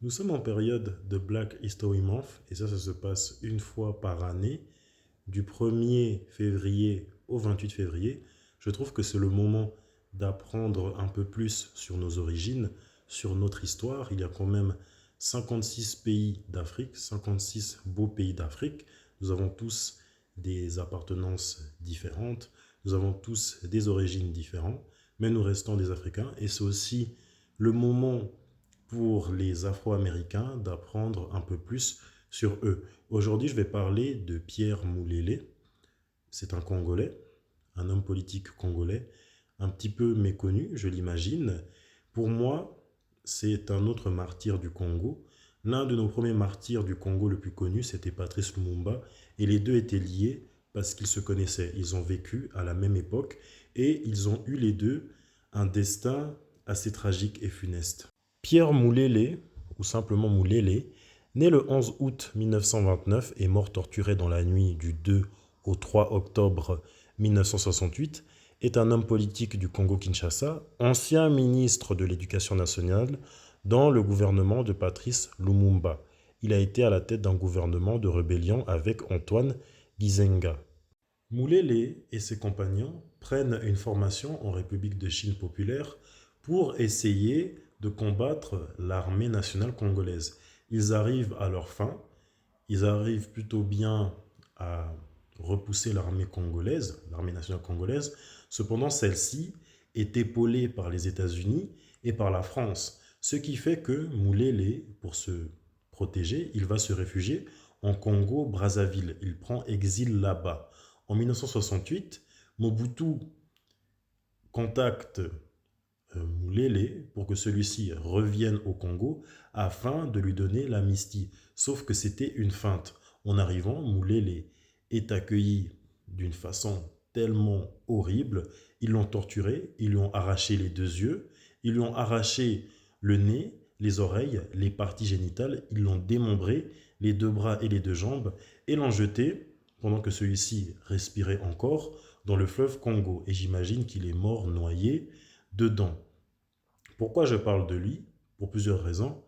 Nous sommes en période de Black History Month et ça se passe une fois par année, du 1er février au 28 février. Je trouve que c'est le moment d'apprendre un peu plus sur nos origines, sur notre histoire. Il y a quand même 56 pays d'Afrique, 56 beaux pays d'Afrique. Nous avons tous des appartenances différentes, nous avons tous des origines différentes, mais nous restons des Africains et c'est aussi le moment pour les Afro-Américains d'apprendre un peu plus sur eux. Aujourd'hui, je vais parler de Pierre Moulélé. C'est un Congolais, un homme politique congolais, un petit peu méconnu, je l'imagine. Pour moi, c'est un autre martyr du Congo. L'un de nos premiers martyrs du Congo le plus connu, c'était Patrice Lumumba, et les deux étaient liés parce qu'ils se connaissaient. Ils ont vécu à la même époque et ils ont eu les deux un destin assez tragique et funeste. Pierre Moulélé, ou simplement Moulélé, né le 11 août 1929 et mort torturé dans la nuit du 2 au 3 octobre 1968, est un homme politique du Congo-Kinshasa, ancien ministre de l'Éducation nationale dans le gouvernement de Patrice Lumumba. Il a été à la tête d'un gouvernement de rébellion avec Antoine Gizenga. Moulélé et ses compagnons prennent une formation en République de Chine populaire pour essayer de combattre l'armée nationale congolaise. Ils arrivent à leur fin, ils arrivent plutôt bien à repousser l'armée congolaise, l'armée nationale congolaise. Cependant, celle-ci est épaulée par les États-Unis et par la France, ce qui fait que Moulélé, pour se protéger, il va se réfugier en Congo-Brazzaville. Il prend exil là-bas. En 1968, Mobutu contacte Moulélé pour que celui-ci revienne au Congo afin de lui donner l'amnistie. Sauf que c'était une feinte. En arrivant, Moulélé est accueilli d'une façon tellement horrible. Ils l'ont torturé, ils lui ont arraché les deux yeux, ils lui ont arraché le nez, les oreilles, les parties génitales, ils l'ont démembré, les deux bras et les deux jambes, et l'ont jeté, pendant que celui-ci respirait encore, dans le fleuve Congo. Et j'imagine qu'il est mort noyé dedans. Pourquoi je parle de lui? Pour plusieurs raisons.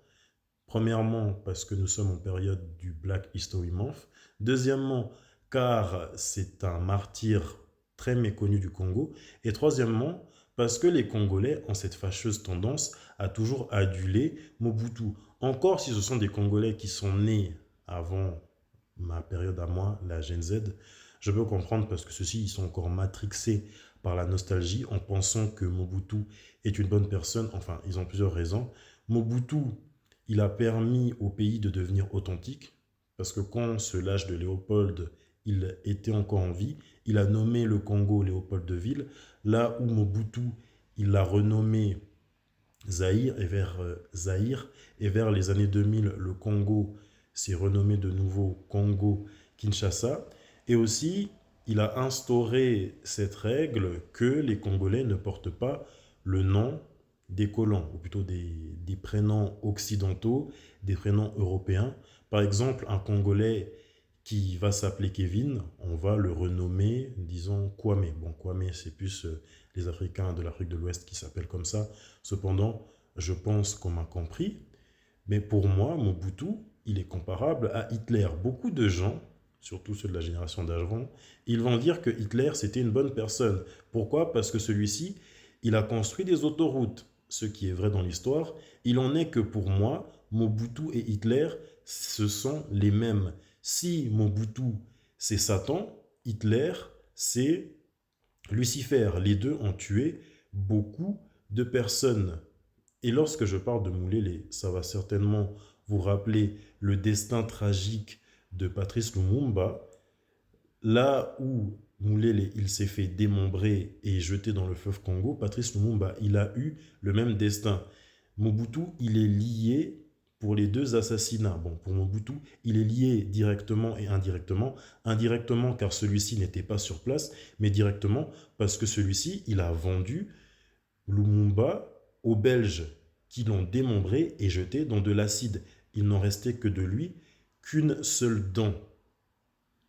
Premièrement, parce que nous sommes en période du Black History Month. Deuxièmement, car c'est un martyr très méconnu du Congo. Et troisièmement, parce que les Congolais ont cette fâcheuse tendance à toujours aduler Mobutu. Encore si ce sont des Congolais qui sont nés avant ma période à moi, la Gen Z, je peux comprendre parce que ceux-ci, ils sont encore matrixés par la nostalgie en pensant que Mobutu est une bonne personne. Enfin, ils ont plusieurs raisons. Mobutu, il a permis au pays de devenir authentique parce que quand ce lâche de Léopold, il était encore en vie, il a nommé le Congo Léopoldville, là où Mobutu, il l'a renommé Zaïre, et vers les années 2000, le Congo s'est renommé de nouveau Congo-Kinshasa. Et aussi, il a instauré cette règle que les Congolais ne portent pas le nom des colons, ou plutôt des prénoms occidentaux, des prénoms européens. Par exemple, un Congolais qui va s'appeler Kevin, on va le renommer, disons, Kwame. Bon, Kwame, c'est plus les Africains de l'Afrique de l'Ouest qui s'appellent comme ça. Cependant, je pense qu'on m'a compris. Mais pour moi, Mobutu, il est comparable à Hitler. Beaucoup de gens, surtout ceux de la génération d'avant, ils vont dire que Hitler, c'était une bonne personne. Pourquoi? Parce que celui-ci, il a construit des autoroutes. Ce qui est vrai dans l'histoire. Il en est que pour moi, Mobutu et Hitler, ce sont les mêmes. Si Mobutu, c'est Satan, Hitler, c'est Lucifer. Les deux ont tué beaucoup de personnes. Et lorsque je parle de Moulélé, ça va certainement vous rappeler le destin tragique de Patrice Lumumba, là où Moulélé, il s'est fait démembrer et jeter dans le fleuve Congo. Patrice Lumumba, il a eu le même destin. Mobutu, il est lié pour les deux assassinats. Bon, pour Mobutu, il est lié directement et indirectement. Indirectement car celui-ci n'était pas sur place, mais directement parce que celui-ci, il a vendu Lumumba aux Belges qui l'ont démembré et jeté dans de l'acide. Il n'en restait que de lui qu'une seule dent.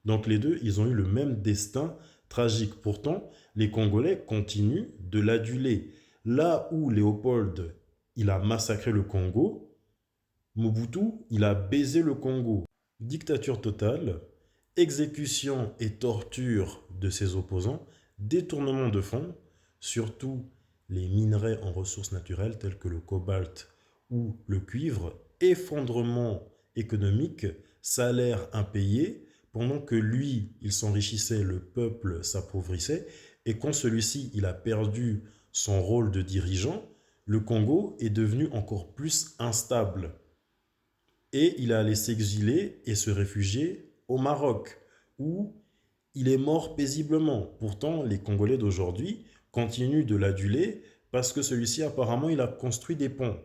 Donc les deux, ils ont eu le même destin tragique. Pourtant, les Congolais continuent de l'aduler. Là où Léopold, il a massacré le Congo, Mobutu, il a baisé le Congo. Dictature totale, exécution et torture de ses opposants, détournement de fonds, surtout les minerais en ressources naturelles tels que le cobalt ou le cuivre, effondrement économique, salaire impayé, pendant que lui, il s'enrichissait, le peuple s'appauvrissait, et quand celui-ci, il a perdu son rôle de dirigeant, le Congo est devenu encore plus instable. Et il est allé s'exiler et se réfugier au Maroc, où il est mort paisiblement. Pourtant, les Congolais d'aujourd'hui continuent de l'aduler parce que celui-ci, apparemment, il a construit des ponts.